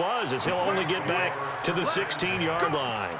was, as he'll only get back to the 16-yard line.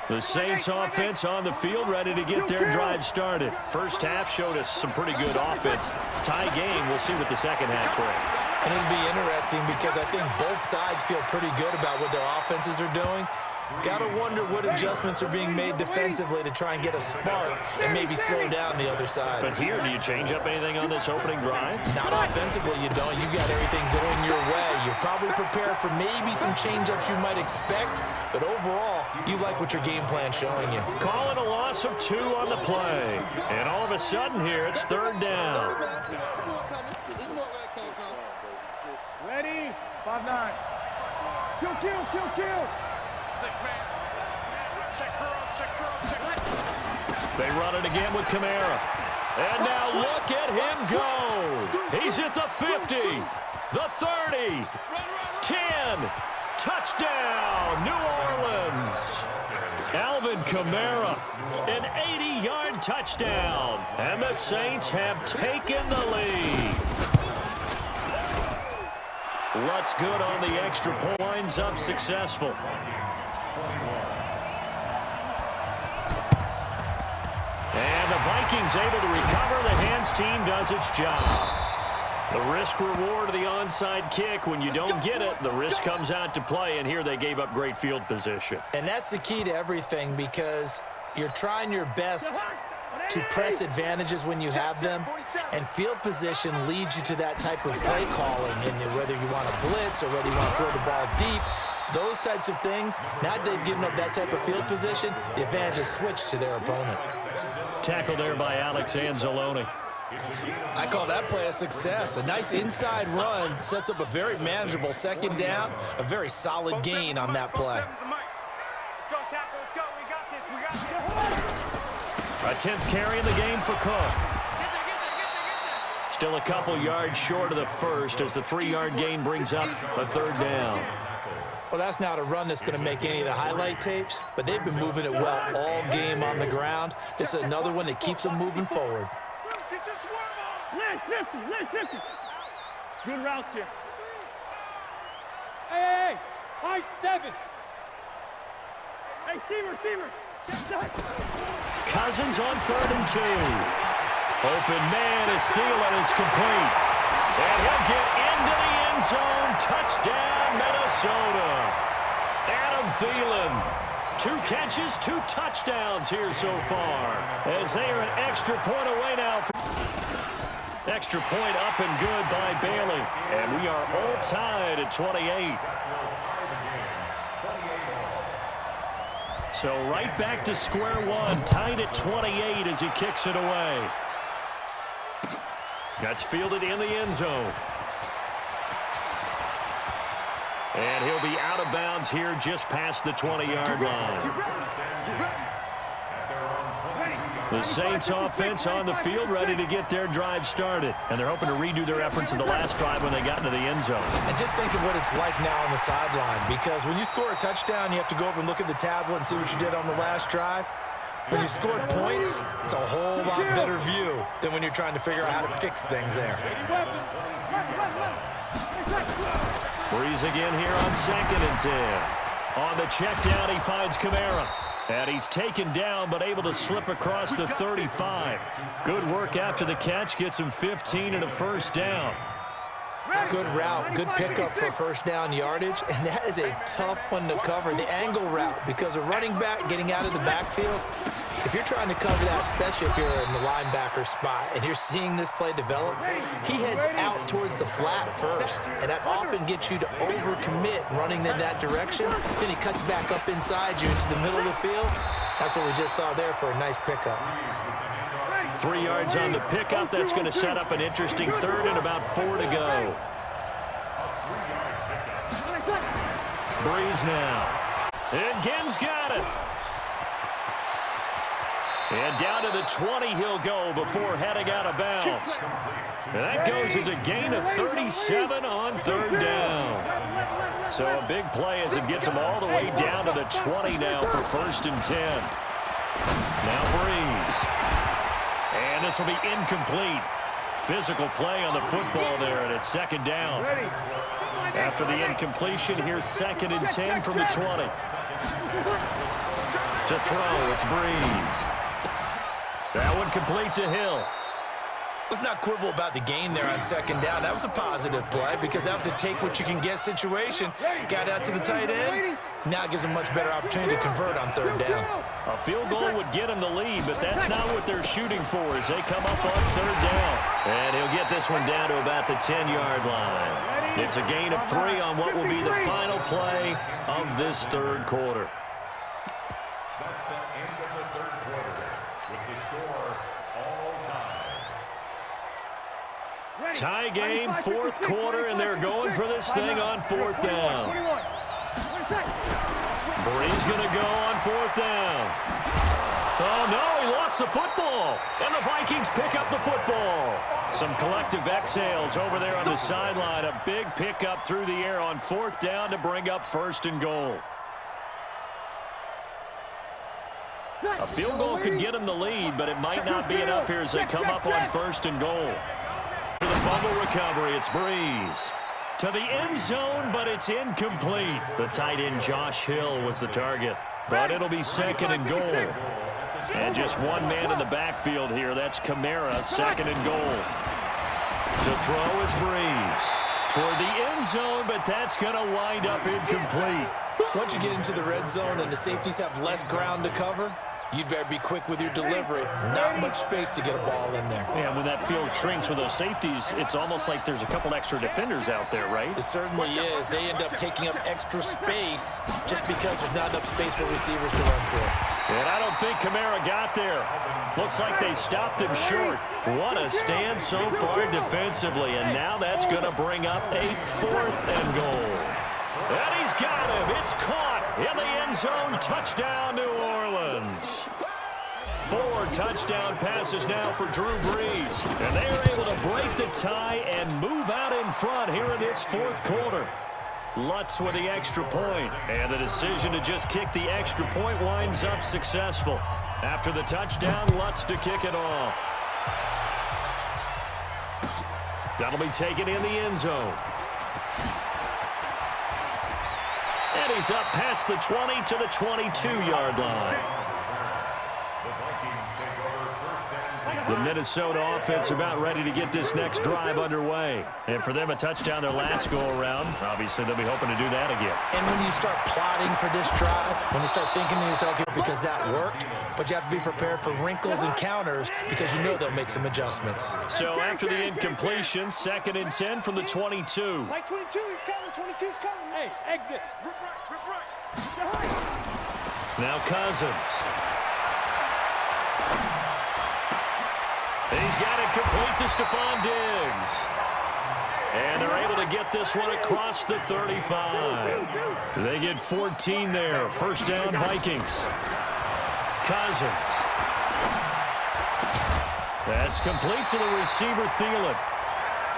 The Saints offense on the field, ready to get their drive started. First half showed us some pretty good offense. Tie game, we'll see what the second half brings. And it'll be interesting because I think both sides feel pretty good about what their offenses are doing. Got to wonder what adjustments are being made defensively to try and get a spark and maybe slow down the other side. But here, do you change up anything on this opening drive? Not offensively, you don't. You got everything going your way. You're probably prepared for maybe some change-ups you might expect, but overall, you like what your game plan's showing you. Calling a loss of 2 on the play. And all of a sudden here, it's third down. Ready? 5-9. Kill. 6-man. Check curls. They run it again with Kamara. And now look at him go. He's at the 50, the 30, 10. Touchdown, New Orleans. Alvin Kamara, an 80-yard touchdown. And the Saints have taken the lead. What's good on the extra point? Winds up successful. And the Vikings able to recover. The hands team does its job. The risk-reward of the onside kick. When you don't get it, the risk comes out to play, and here they gave up great field position. And that's the key to everything because you're trying your best to press advantages when you have them, and field position leads you to that type of play calling. And whether you want to blitz or whether you want to throw the ball deep, those types of things, now that they've given up that type of field position, the advantage is switched to their opponent. Tackle there by Alex Anzalone. I call that play a success. A nice inside run sets up a very manageable second down, a very solid gain on that play. Let's go, tackle. Let's go. We got this. A 10th carry in the game for Cook. Still a couple yards short of the first as the 3-yard gain brings up a third down. Well, that's not a run that's going to make any of the highlight tapes, but they've been moving it well all game on the ground. This is another one that keeps them moving forward. Lane 50. Good route here. Hey, high 7. Hey, Steamer. Cousins on 3rd and 2. Open man is Thielen. It's complete. And he'll get into the end zone. Touchdown, Minnesota. Adam Thielen. 2 catches, 2 touchdowns here so far. As they are an extra point away now. Extra point up and good by Bailey. And we are all tied at 28. So right back to square one, tied at 28 as he kicks it away. That's fielded in the end zone. And he'll be out of bounds here just past the 20-yard line. The Saints offense on the field ready to get their drive started. And they're hoping to redo their efforts in the last drive when they got into the end zone. And just think of what it's like now on the sideline, because when you score a touchdown, you have to go over and look at the tablet and see what you did on the last drive. When you scored points, it's a whole lot better view than when you're trying to figure out how to fix things there. Breeze again here on 2nd and 10. On the check down, he finds Kamara. And he's taken down, but able to slip across the 35. Good work after the catch. Gets him 15 and a first down. Good route, good pickup for first down yardage, and that is a tough one to cover, the angle route, because a running back getting out of the backfield, if you're trying to cover that, especially if you're in the linebacker spot, and you're seeing this play develop, he heads out towards the flat first, and that often gets you to overcommit running in that direction. Then he cuts back up inside you into the middle of the field. That's what we just saw there for a nice pickup. 3 yards on the pickup. That's going to set up an interesting third and about 4 to go. Breeze now. And Gibbs got it. And down to the 20 he'll go before heading out of bounds. And that goes as a gain of 37 on 3rd down. So a big play as it gets him all the way down to the 20 now for 1st and 10. Now Breeze. And this will be incomplete. physical play on the football there, and it's second down. After the incompletion, here's 2nd and 10 from the 20. To throw, it's Breeze. That one complete to Hill. Let's not quibble about the gain there on 2nd down. That was a positive play because that was a take-what-you-can-get situation. Got out to the tight end. Now gives them much better opportunity to convert on 3rd down. A field goal would get them the lead, but that's not what they're shooting for as they come up on 3rd down. And he'll get this one down to about the 10-yard line. It's a gain of 3 on what will be the final play of this 3rd quarter. That's the end of the 3rd quarter with the score all time. Tie game, 4th quarter, and they're going for this thing on 4th down. Breeze going to go on 4th down. Oh, no, he lost the football. And the Vikings pick up the football. Some collective exhales over there on the sideline. A big pickup through the air on 4th down to bring up 1st and goal. A field goal could get them the lead, but it might not be enough here as they come up on 1st and goal. For the fumble recovery, it's Breeze. To the end zone, but it's incomplete. The tight end Josh Hill was the target, but it'll be 2nd and goal. And just one man in the backfield here. That's Kamara, 2nd and goal. To throw is Breeze. Toward the end zone, but that's going to wind up incomplete. Once you get into the red zone and the safeties have less ground to cover, you'd better be quick with your delivery. Not much space to get a ball in there. Yeah, when that field shrinks with those safeties, it's almost like there's a couple extra defenders out there, right? It certainly is. They end up taking up extra space just because there's not enough space for receivers to run through. And I don't think Kamara got there. Looks like they stopped him short. What a stand so far defensively, and now that's going to bring up a 4th and goal. And he's got him. It's caught in the end zone. Touchdown, New Orleans. 4 touchdown passes now for Drew Brees. And they are able to break the tie and move out in front here in this 4th quarter. Lutz with the extra point. And the decision to just kick the extra point winds up successful. After the touchdown, Lutz to kick it off. That'll be taken in the end zone. And he's up past the 20 to the 22-yard line. The Minnesota offense about ready to get this next drive underway. And for them, a touchdown their last go-around. Obviously, they'll be hoping to do that again. And when you start plotting for this drive, when you start thinking to yourself, okay, because that worked, but you have to be prepared for wrinkles and counters because you know they'll make some adjustments. So after the incompletion, 2nd and 10 from the 22. Like 22, he's coming. 22's coming. Hey, exit. Rip right. Now Cousins. He's got it complete to Stephon Diggs. And they're able to get this one across the 35. They get 14 there. 1st down, Vikings. Cousins. That's complete to the receiver, Thielen.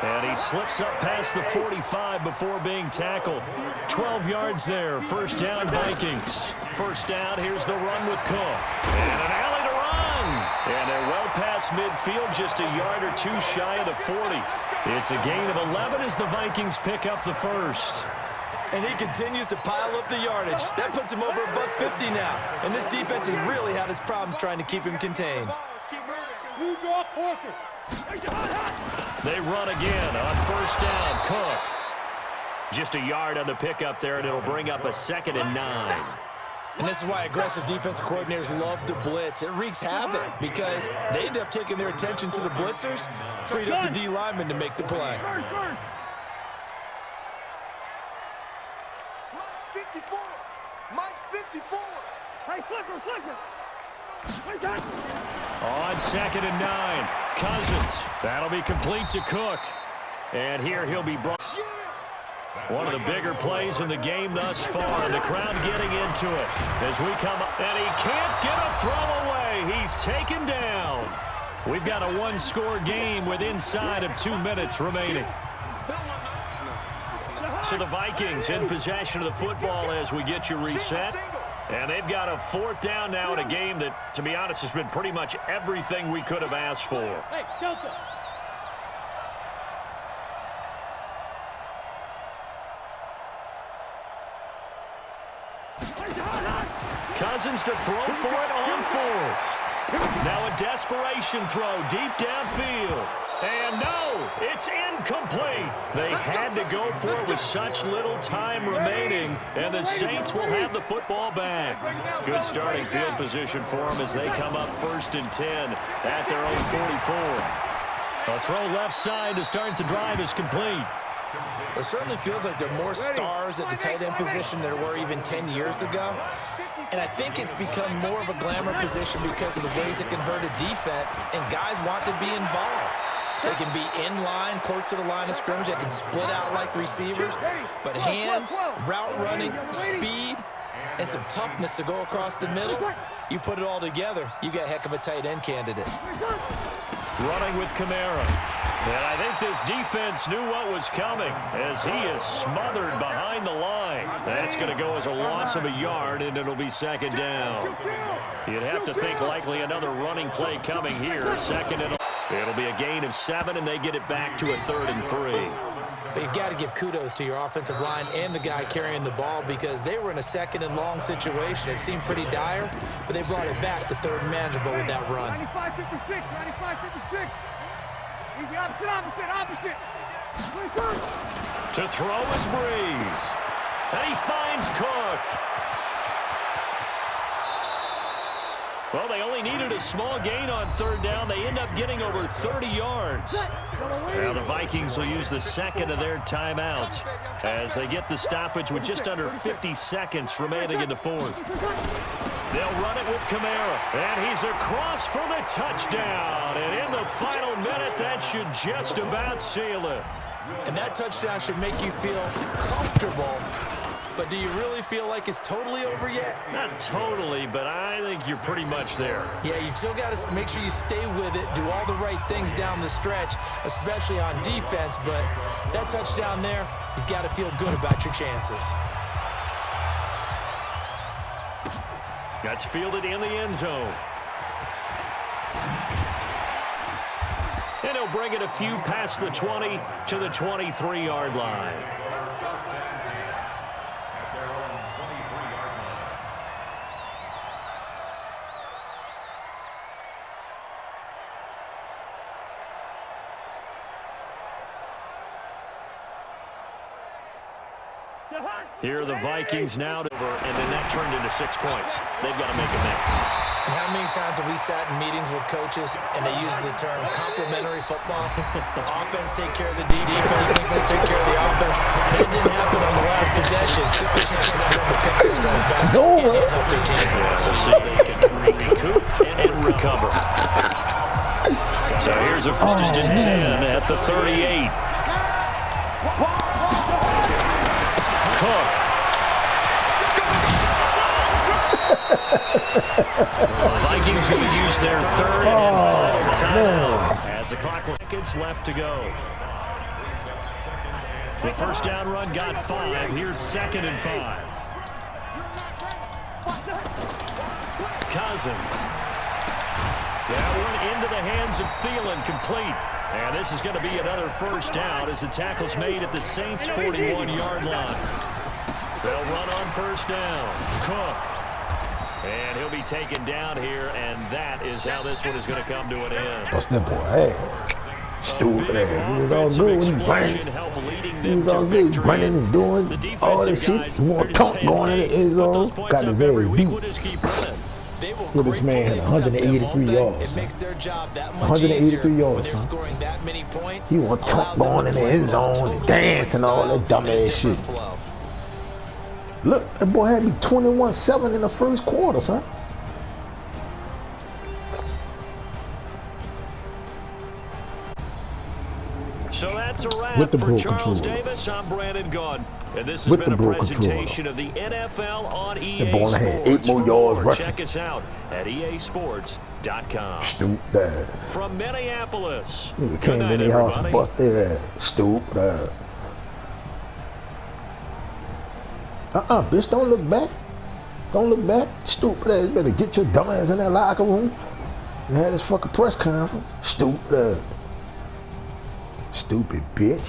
And he slips up past the 45 before being tackled. 12 yards there. 1st down, Vikings. 1st down, here's the run with Cook. And an alley to run. And they're well past midfield, just a yard or 2 shy of the 40. It's a gain of 11 as the Vikings pick up the 1st. And he continues to pile up the yardage. That puts him over $150 now. And this defense has really had its problems trying to keep him contained. You draw forfeit. They run again on 1st down. Cook. Just a yard on the pickup there, and it'll bring up a 2nd and 9. And this is why aggressive defensive coordinators love to blitz. It wreaks havoc because they end up taking their attention to the blitzers, freed up the D lineman to make the play. Mike 54. Hey, flipper. On 2nd and 9, Cousins. That'll be complete to Cook. And here he'll be brought. One of the bigger plays in the game thus far. The crowd getting into it as we come up. And he can't get a throw away. He's taken down. We've got a 1-score game with inside of 2 minutes remaining. So the Vikings in possession of the football as we get you reset. And they've got a 4th down now in a game that, to be honest, has been pretty much everything we could have asked for. Hey, Delta. Cousins to throw for it on fourth. Now a desperation throw deep downfield. And no, it's incomplete. They had to go for it with such little time remaining, and the Saints will have the football back. Good starting field position for them as they come up 1st and 10 at their own 44. A throw left side to start the drive is complete. It certainly feels like there are more stars at the tight end position than there were even 10 years ago. And I think it's become more of a glamour position because of the ways it can hurt a defense, and guys want to be involved. They can be in line, close to the line of scrimmage. They can split out like receivers. But hands, route running, speed, and some toughness to go across the middle, you put it all together, you got a heck of a tight end candidate. Running with Kamara. And I think this defense knew what was coming as he is smothered behind the line. That's going to go as a loss of a yard, and it'll be 2nd down. You'd have to think likely another running play coming here. 2nd and it'll be a gain of 7, and they get it back to a 3rd and 3. But you got to give kudos to your offensive line and the guy carrying the ball because they were in a 2nd and long situation. It seemed pretty dire, but they brought it back to 3rd and manageable with that run. 95-56, 95-56. Easy, opposite. To throw is Breeze. And he finds Cook. Well, they only needed a small gain on 3rd down. They end up getting over 30 yards. Now the Vikings will use the 2nd of their timeouts as they get the stoppage with just under 50 seconds remaining in the 4th. They'll run it with Kamara, and he's across for the touchdown. And in the final minute, that should just about seal it. And that touchdown should make you feel comfortable. But do you really feel like it's totally over yet? Not totally, but I think you're pretty much there. Yeah, you've still got to make sure you stay with it, do all the right things down the stretch, especially on defense. But that touchdown there, you've got to feel good about your chances. That's fielded in the end zone. And he'll bring it a few past the 20 to the 23-yard line. Here are the Vikings now, and then that turned into 6 points. They've got to make amends. And how many times have we sat in meetings with coaches and they use the term complementary football? Offense take care of the defense, defense take care of the offense. That didn't happen on the last possession. This is a chance for them to pick themselves back and help their team. We'll see if they can recoup and recover. So here's a 1st and 10 at the 38. Cook. The Vikings going to use their 3rd and final timeout as the clock seconds left to go. The 1st down run got 5. Here's 2nd and 5. Cousins. That one into the hands of Thielen, complete. And this is going to be another 1st down as the tackle's made at the Saints' 41-yard line. They'll run on 1st down. Cook. And he'll be taken down here, and that is how this one is going to come to an end. What's that boy? Hey. Stupid ass. He was all good when he running. He was all good running and doing all this shit. More talk going in the end zone. Got his ass beat. Well, this man had 183 yards. It makes their job that much 183 yards, when they're scoring that many points. He want talk going in the end zone and dance and all that dumb ass shit. Look, that boy had me 21-7 in the 1st quarter, son. So that's a wrap for Charles Davis. I'm Brandon Gunn. And this has been a presentation of the NFL on EA Sports. Had 8 more yards rushing. Check us out at easports.com. Stupid. From Minneapolis. Nigga came in their house and bust their ass. Stupid. Bitch, don't look back. Don't look back. Stupid ass. Better get your dumb ass in that locker room and have this fucking press conference. Stupid. Stupid bitch.